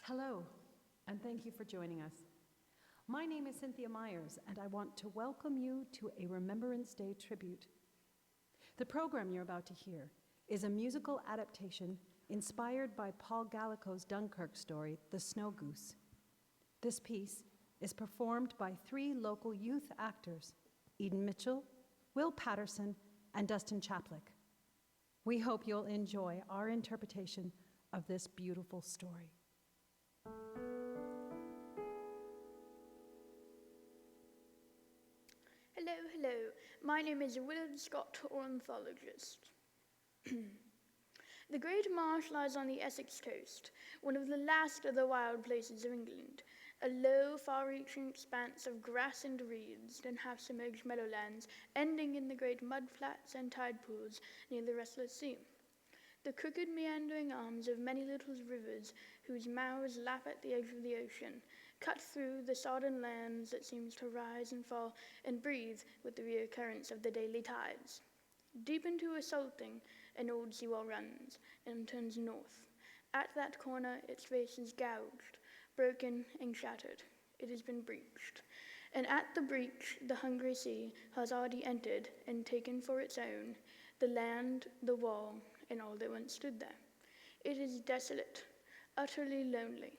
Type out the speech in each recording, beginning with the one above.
Hello, and thank you for joining us. My name is Cynthia Myers, and I want to welcome you to a Remembrance Day tribute. The program you're about to hear is a musical adaptation inspired by Paul Gallico's Dunkirk story, The Snow Goose. This piece is performed by 3 local youth actors, Eden Mitchell, Will Patterson, and Dustin Chaplick. We hope you'll enjoy our interpretation of this beautiful story. Hello. My name is Willard Scott, ornithologist. The Great Marsh lies on the Essex coast, one of the last of the wild places of England, a low, far-reaching expanse of grass and reeds and half-submerged meadowlands ending in the great mudflats and tide pools near the restless sea. The crooked, meandering arms of many little rivers whose mouths lap at the edge of the ocean, cut through the sodden lands that seems to rise and fall and breathe with the reoccurrence of the daily tides. Deep into a salting, an old seawall runs and turns north. At that corner, its face is gouged, broken and shattered. It has been breached. And at the breach, the hungry sea has already entered and taken for its own the land, the wall, and all that once stood there. It is desolate, utterly lonely,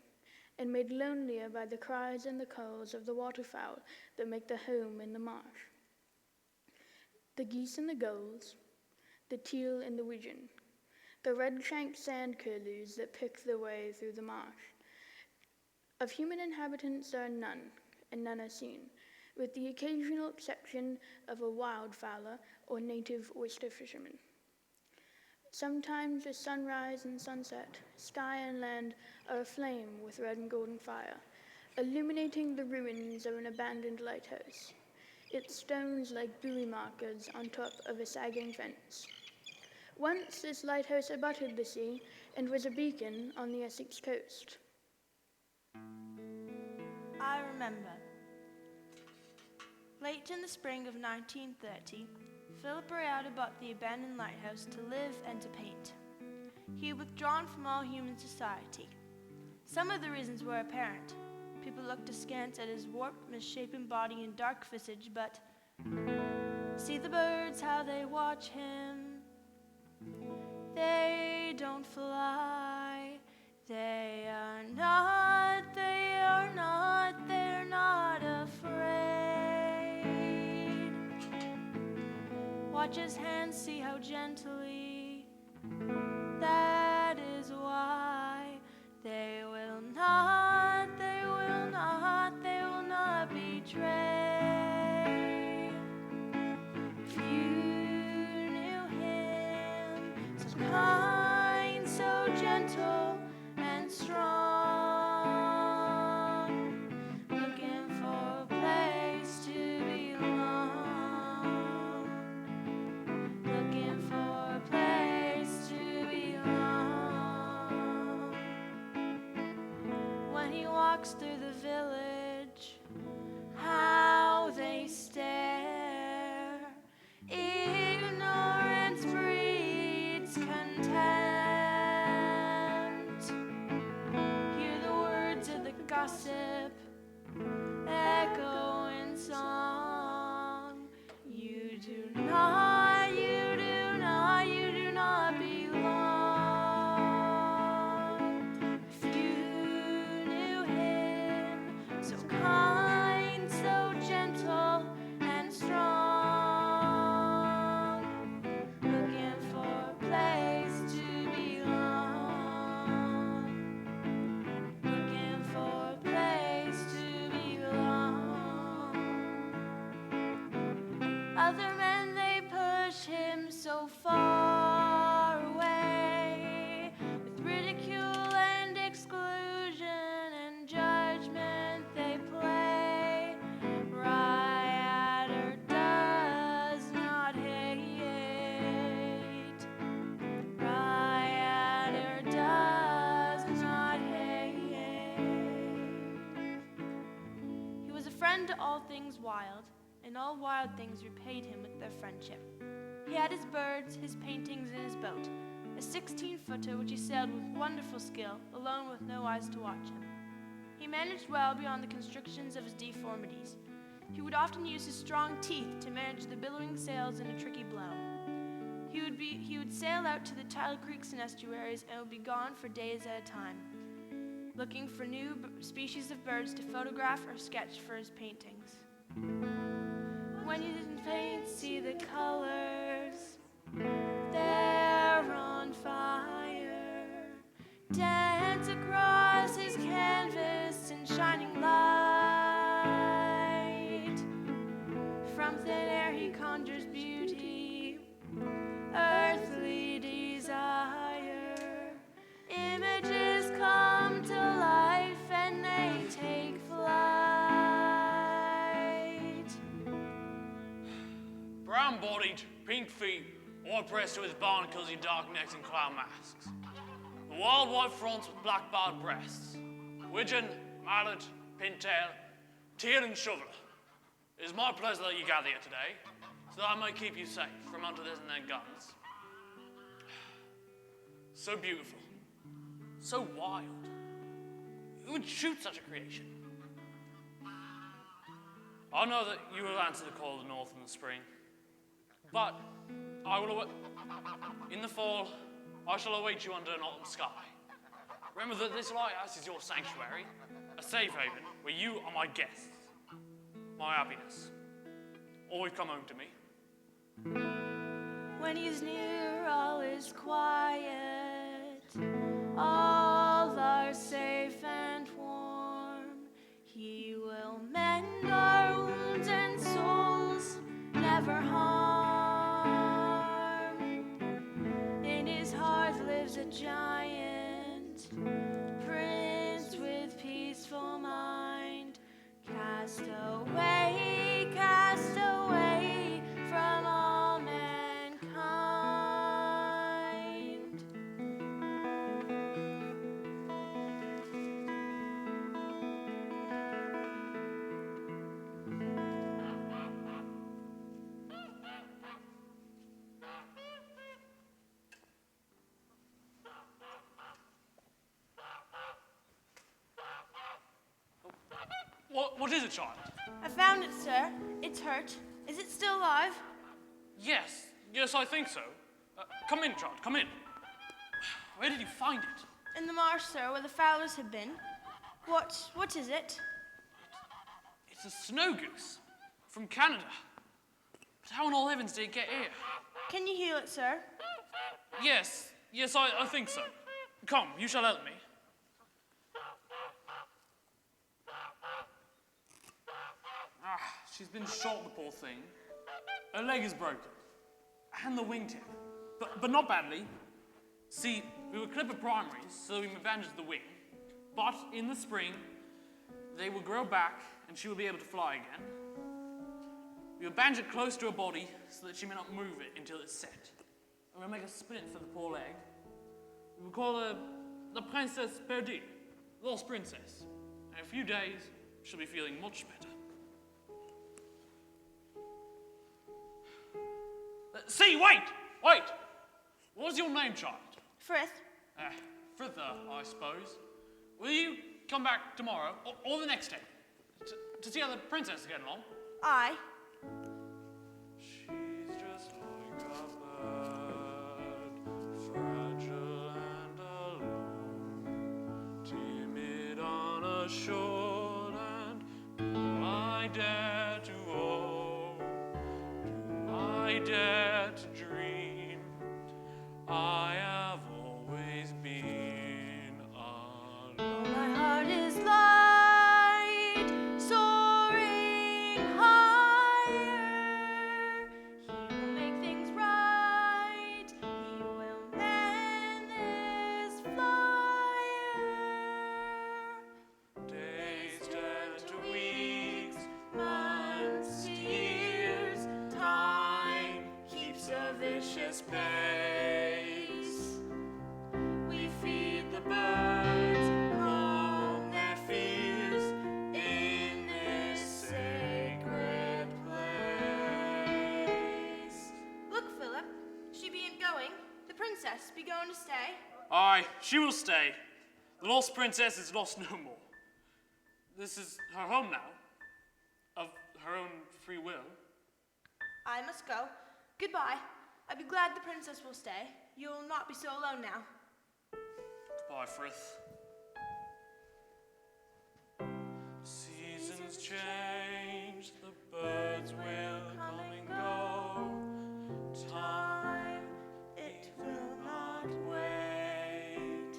and made lonelier by the cries and the calls of the waterfowl that make the home in the marsh. The geese and the gulls, the teal and the widgeon, the red-shanked sand curlews that pick their way through the marsh. Of human inhabitants there are none, and none are seen, with the occasional exception of a wildfowler or native oyster fisherman. Sometimes at sunrise and sunset, sky and land are aflame with red and golden fire, illuminating the ruins of an abandoned lighthouse, its stones like buoy markers on top of a sagging fence. Once this lighthouse abutted the sea and was a beacon on the Essex coast. I remember. Late in the spring of 1930, Philip Rialto bought the abandoned lighthouse to live and to paint. He had withdrawn from all human society. Some of the reasons were apparent. People looked askance at his warped, misshapen body and dark visage, but see the birds, how they watch him. They don't fly. They're not afraid. Watch his hands, see how gently. That is why they will not betray. If you knew him, so kind, so gentle and strong, looking for a place to belong, looking for a place to belong. When he walks through the village, how they stare. Ignorance breeds contempt. Hear the words of the gossip echo in song. You do not belong. If you knew him, so kind, so gentle and strong, looking for a place to belong, looking for a place to belong. Other men, they push him so far away, with ridicule and exclusion and judgment they play. Rialto does not hate. Rialto does not hate. He was a friend to all things wild, and all wild things repaid him with their friendship. He had his birds, his paintings, and his boat, a 16-footer which he sailed with wonderful skill, alone with no eyes to watch him. He managed well beyond the constrictions of his deformities. He would often use his strong teeth to manage the billowing sails in a tricky blow. He would sail out to the tidal creeks and estuaries and would be gone for days at a time, looking for new species of birds to photograph or sketch for his paintings. When you didn't paint, see the colors, they're on fire, dance across his canvas in shining light. From thin air he conjures beauty, earthly desire. Images come to life and they take flight. Brown-bodied, pink feet, white breasts with barnacles in dark necks and clown masks. The wild white fronts with black-barred breasts. Widgeon, mallet, pintail, teal and shoveler. It is my pleasure that you gather here today, so that I may keep you safe from hunters and their guns. So beautiful, so wild. Who would shoot such a creation? I know that you will answer the call of the north in the spring, but I will in the fall, I shall await you under an autumn sky. Remember that this lighthouse is your sanctuary, a safe haven where you are my guests, my happiness. Always come home to me. When he's near, all is quiet, all are safe and warm. He will mend our wounds and souls never harm. In his heart lives a giant, prince with peaceful mind. Cast away from all mankind. What is it, child? I found it, sir. It's hurt. Is it still alive? Yes, I think so. Come in, child, come in. Where did you find it? In the marsh, sir, where the fowlers had been. What is it? It's a snow goose from Canada. But how in all heavens did it get here? Can you heal it, sir? Yes, I think so. Come, you shall help me. She's been shot, the poor thing. Her leg is broken. And the wingtip. But not badly. See, we will clip her primaries so we may bandage the wing. But in the spring, they will grow back and she will be able to fly again. We will bandage it close to her body so that she may not move it until it's set. And we'll make a splint for the poor leg. We will call her the Princess Perdue, lost princess. In a few days, she'll be feeling much better. See, wait! What's your name, child? Frith. Fritha, I suppose. Will you come back tomorrow, or the next day, to see how the princess is getting along? Aye. She's just like a bird, fragile and alone, timid on a shore, and do I dare to own? Do I dare to dream? I have always been alone. My heart is light, soaring higher. He will make things right. He will mend this flyer. Days turn to weeks, months, years. Time keeps a vicious pace. We feed the birds, calm their fears in this sacred place. Look, Philip, she bean't going. The princess be going to stay? Aye, she will stay. The lost princess is lost no more. This is her home now, of her own free will. I must go. Goodbye. I'd be glad the princess will stay. You'll not be so alone now. Goodbye, Frith. Seasons change, the birds will come and go. Time, it will not wait.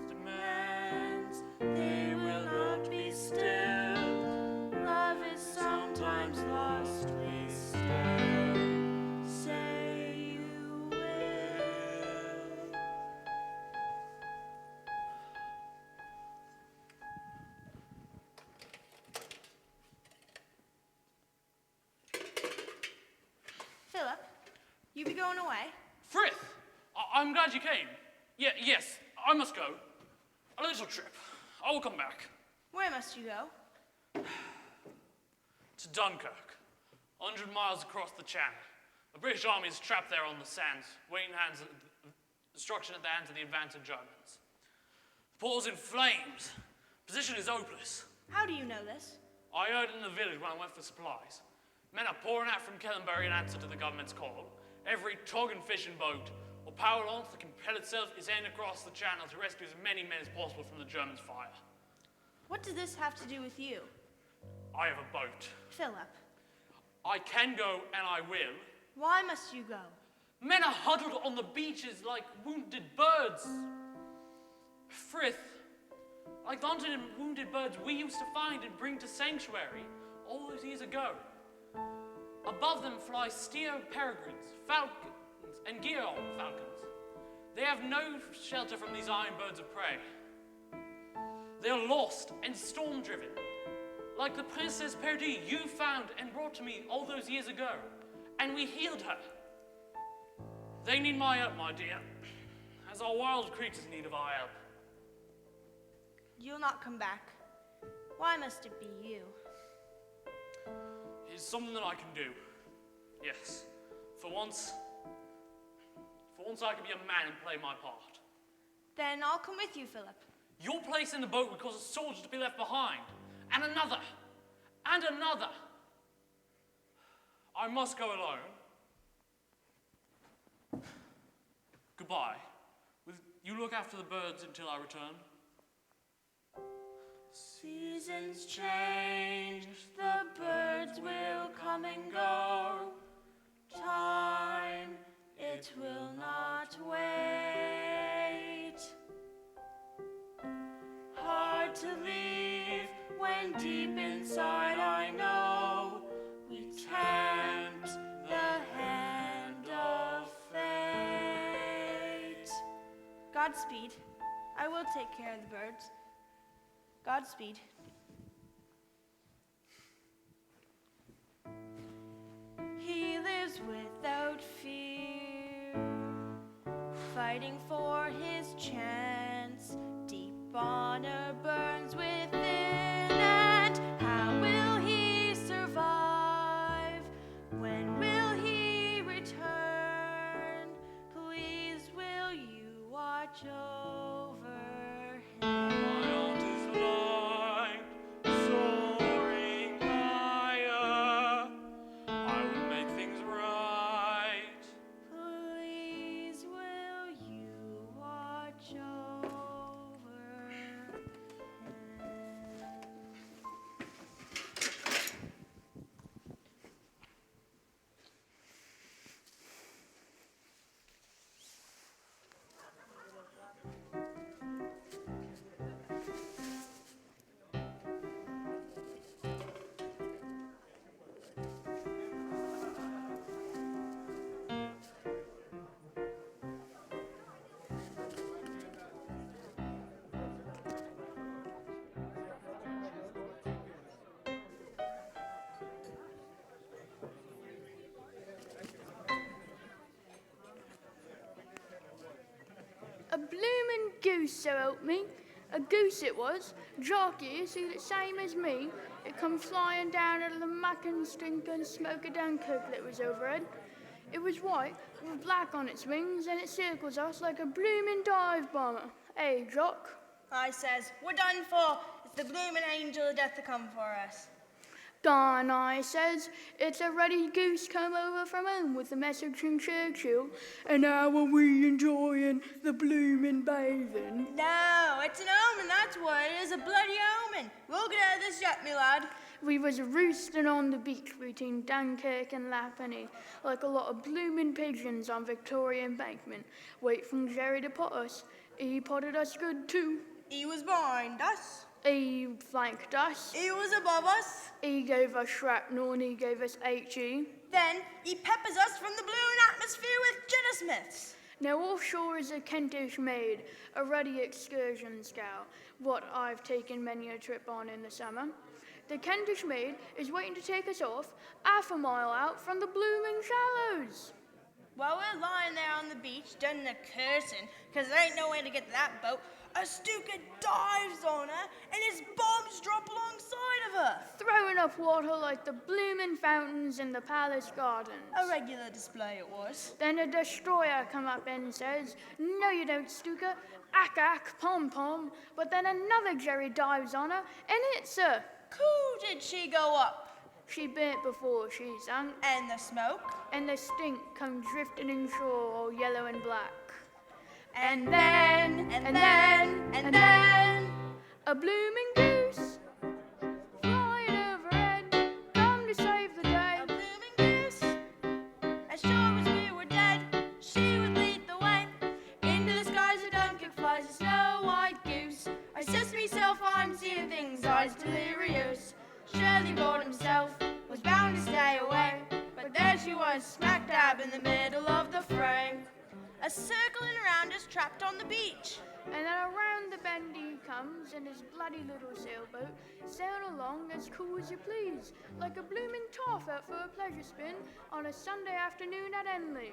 Demands, they will not be still. Love is sometimes lost, we still say you will. Philip, you be going away? Frith! I'm glad you came. Yes, I must go. A little trip. I will come back. Where must you go? To Dunkirk, 100 miles across the Channel. The British army is trapped there on the sands, waiting destruction at the hands of the advancing Germans. The port is in flames. Position is hopeless. How do you know this? I heard in the village when I went for supplies. Men are pouring out from Kellenbury in answer to the government's call. Every tug and fishing boat or power launch that can propel itself is heading across the Channel to rescue as many men as possible from the Germans' fire. What does this have to do with you? I have a boat. Philip, I can go and I will. why must you go? Men are huddled on the beaches like wounded birds. Frith, like the hunted and wounded birds we used to find and bring to sanctuary all those years ago. Above them fly steer peregrines, falcons, and gear falcons. They have no shelter from these iron birds of prey. They are lost and storm-driven, like the Princess Perdue you found and brought to me all those years ago, and we healed her. They need my help, my dear, as our wild creatures need of our help. You'll not come back. Why must it be you? It's something that I can do. Yes. For once I can be a man and play my part. Then I'll come with you, Philip. Your place in the boat would cause a soldier to be left behind. And another. And another. I must go alone. Goodbye. Will you look after the birds until I return? Seasons change, the birds will come and go. Time, it will not wait. Hard to leave when deep inside I know we tempt the hand of fate. Godspeed. I will take care of the birds. Godspeed. He lives without fear, fighting for his chance. Deep honor burns within, and how will he survive? When will he return? Please, will you watch over him? My aunt is blind, soaring higher. I will make things right. Please, will you watch over him? A bloomin' goose, so help me. A goose it was. Jockey, see the same as me. It come flying down out of the muck and stink and smoke of Dunkirk that was overhead. It was white with black on its wings, and it circles us like a bloomin' dive bomber. Hey, Jock. I says, we're done for. It's the bloomin' angel of death to come for us. Darn, I says, it's a ruddy goose come over from home with a message from Churchill, and how are we enjoying the bloomin' bathing? No, it's an omen, that's what it is, a bloody omen. We'll get out of this yet, me lad. We was roosting on the beach between Dunkirk and Lappenny, like a lot of bloomin' pigeons on Victoria Embankment, wait for Jerry to pot us. He potted us good too. He was behind us. He flanked us. He was above us. He gave us shrapnel and he gave us HE. Then he peppers us from the blue atmosphere with Jenna Smiths. Now offshore is a Kentish maid, a ruddy excursion scow, what I've taken many a trip on in the summer. The Kentish maid is waiting to take us off half a mile out from the blooming shallows. While we're lying there on the beach, done a cursing, because there ain't no way to get to that boat, a Stuka dives on her, and his bombs drop alongside of her. Throwing up water like the bloomin' fountains in the palace gardens. A regular display it was. Then a destroyer come up and says, "No you don't, Stuka, ack, pom-pom." But then another Jerry dives on her and hits her. Cool did she go up? She burnt before she sunk, And the smoke? and the stink come drifting inshore all yellow and black. And then, a blooming goose flying overhead, come to save the day. A blooming goose. As sure as we were dead, she would lead the way. Into the skies of Dunkirk flies a snow white goose. I says to myself, I'm seeing things, eyes delirious. Surely God himself was bound to stay away. But there she was, smack dab in the middle of the fray. A circling around us trapped on the beach. And then around the bend he comes in his bloody little sailboat, sailing along as cool as you please, like a bloomin' toff out for a pleasure spin on a Sunday afternoon at Henley.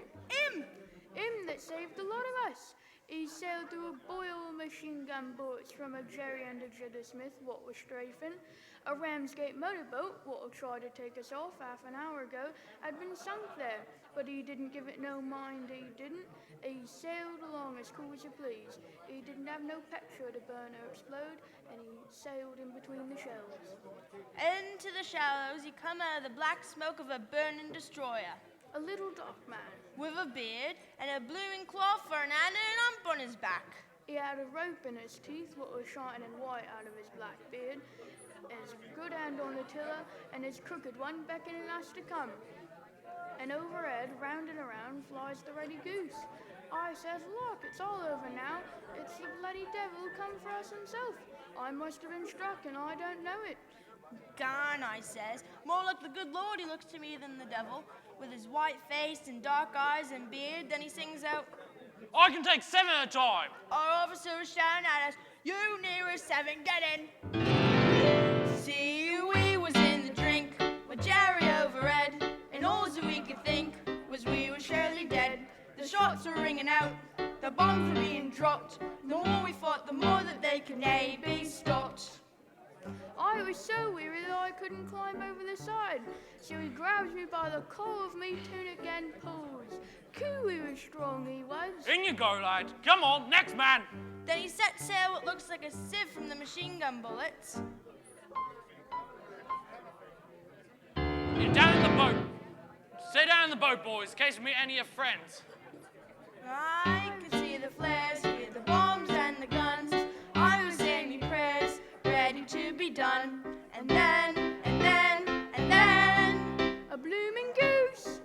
Him that saved a lot of us. He sailed through a boil machine gun bullets from a Jerry and a Jidder Smith what was strafing. A Ramsgate motorboat, what tried to take us off half an hour ago, had been sunk there, but he didn't give it no mind, he didn't. He sailed along as cool as you please. He didn't have no petrol to burn or explode, and he sailed in between the shells. Into the shallows he come out of the black smoke of a burning destroyer. A little dark man. With a beard and a blooming cloth for an hand and an hump on his back. He had a rope in his teeth, what was shining white out of his black beard, his good hand on the tiller, and his crooked one beckoning us to come. And overhead, round and around, flies the ruddy goose. I says, look, it's all over now. It's the bloody devil come for us himself. I must have been struck, and I don't know it. Gone, I says. More like the good Lord he looks to me than the devil. With his white face and dark eyes and beard, then he sings out, I can take 7 at a time. our officer was shouting at us, you nearest 7, get in. See, we was in the drink with Jerry overhead, and all that we could think was we were surely dead. The shots were ringing out, the bombs were being dropped. The more we fought, the more that they could nay be stopped. I was so weary that I couldn't climb over the side. So he grabs me by the collar of me tunic and pulls. Coo, he was strong, he was. In you go, lad. Come on, next man. Then he set sail what looks like a sieve from the machine gun bullets. You're down in the boat. Stay down in the boat, boys, in case we meet any of your friends. I could see the flares, hear the bombs and the guns. I was saying me prayers, ready to be done. And then, A blooming goose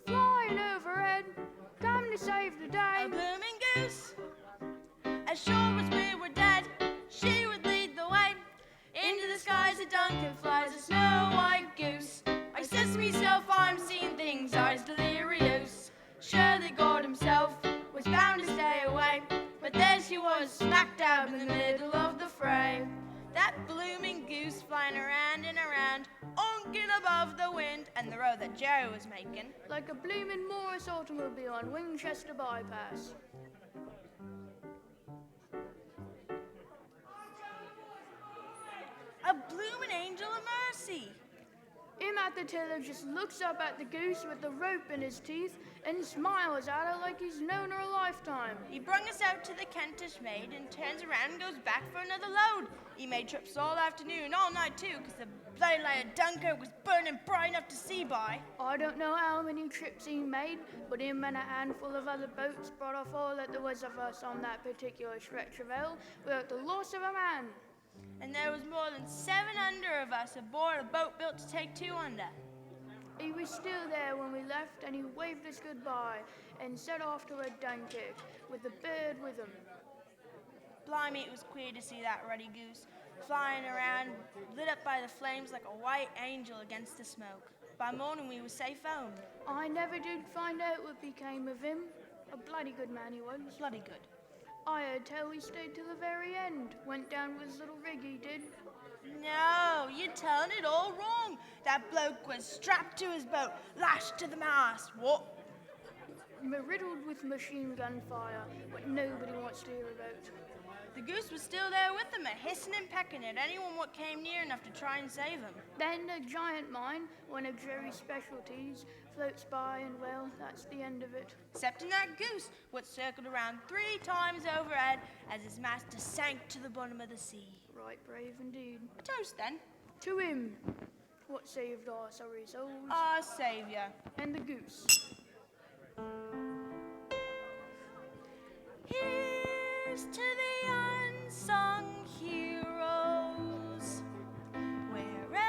flying overhead, come to save the day. a blooming goose. As sure as we were dead, she would lead the way. Into the skies of Dunkirk flies a snow white goose. I says to myself, I'm seeing things, eyes delirious. Surely God himself was bound to stay away. But there she was, smack dab in the middle of the fray. That blooming goose flying around and around, honking above the wind and the road that Jerry was making. Like a blooming Morris automobile on Winchester Bypass. A bloomin' angel of mercy. Him at the tiller just looks up at the goose with the rope in his teeth and smiles at her like he's known her a lifetime. He brung us out to the Kentish maid and turns around and goes back for another load. He made trips all afternoon, all night too, because the bloody light of Dunkirk was burning bright enough to see by. I don't know how many trips he made, but him and a handful of other boats brought off all that there was of us on that particular stretch of ale without the loss of a man. And there was more than 700 of us aboard a boat built to take 2 under. He was still there when we left, and he waved us goodbye and set off toward Dunkirk with the bird with him. Blimey, it was queer to see that ruddy goose flying around, lit up by the flames like a white angel against the smoke. By morning, we were safe home. I never did find out what became of him. A bloody good man he was. Bloody good. I heard tell he stayed till the very end. Went down with his little rig, he did. No, you're telling it all wrong. That bloke was strapped to his boat, lashed to the mast. What? Riddled with machine gun fire, what nobody wants to hear about. The goose was still there with him, hissing and pecking at anyone what came near enough to try and save him. Then a giant mine, one of Jerry's specialties, floats by, and well, that's the end of it. Except in that goose, what circled around 3 times overhead as his master sank to the bottom of the sea. Right brave indeed. A toast, then. To him, what saved our sorry souls, Our saviour. and the goose. Here's to the unsung heroes, wherever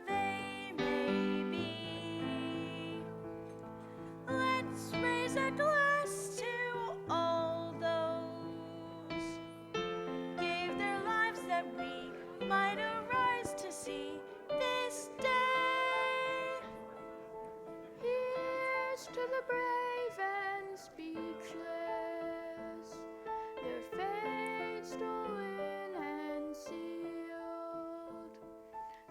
they may be. Let's raise a glass to all those gave their lives that we might arise to see this day. Here's to the brave and speechless, their fate stolen and sealed.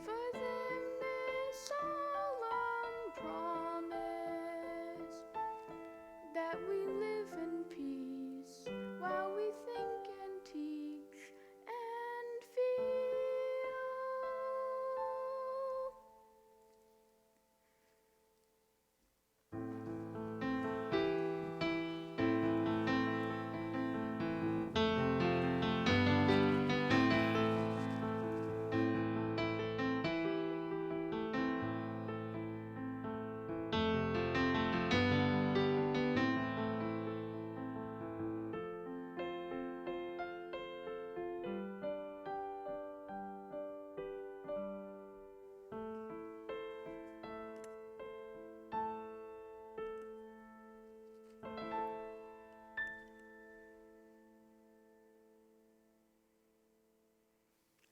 For them this solemn promise, that we live in peace while we think and teach and feel.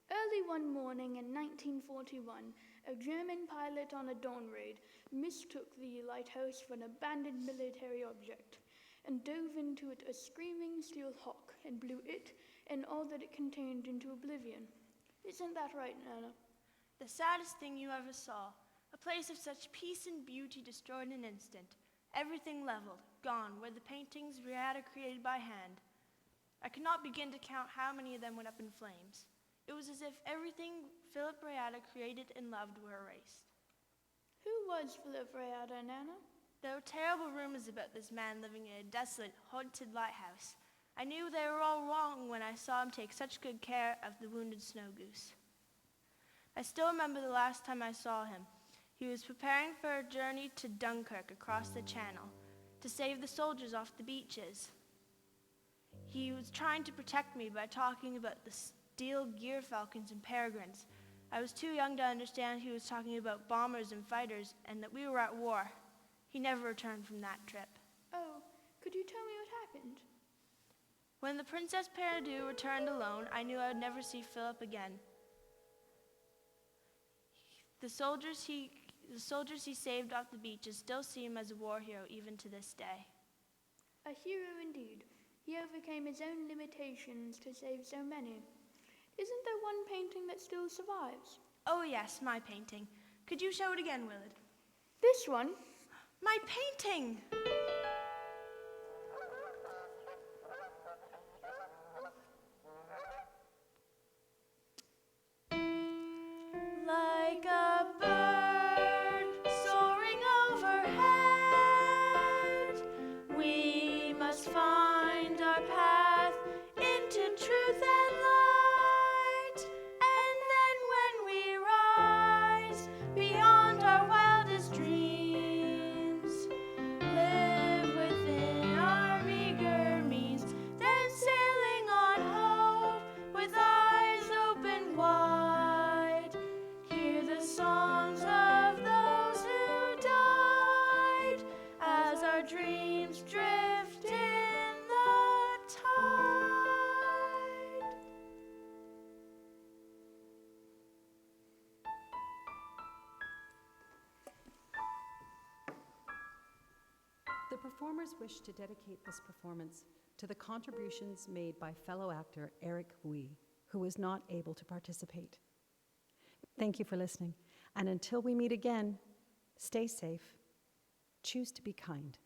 Early one morning in 1941, a German pilot on a dawn raid mistook the lighthouse for an abandoned military object and dove into it a screaming steel hawk and blew it and all that it contained into oblivion. Isn't that right, Nana? The saddest thing you ever saw. A place of such peace and beauty destroyed in an instant. Everything leveled, gone, where the paintings Riata created by hand. I could not begin to count how many of them went up in flames. It was as if everything Philip Riata created and loved were erased. Who was Philip Riata, Nana? There were terrible rumors about this man living in a desolate, haunted lighthouse. I knew they were all wrong when I saw him take such good care of the wounded Snow Goose. I still remember the last time I saw him. He was preparing for a journey to Dunkirk across the channel to save the soldiers off the beaches. He was trying to protect me by talking about the steel gear falcons and peregrines. I was too young to understand he was talking about bombers and fighters and that we were at war. He never returned from that trip. Oh, could you tell me what happened? When the Princess Peridou returned alone, I knew I would never see Philip again. The soldiers he saved off the beaches still see him as a war hero even to this day. A hero indeed. He overcame his own limitations to save so many. Isn't there one painting that still survives? Oh yes, my painting. Could you show it again, Willard? This one? My painting! Like a The performers wish to dedicate this performance to the contributions made by fellow actor Eric Wee, who was not able to participate. Thank you for listening, and until we meet again, stay safe, choose to be kind.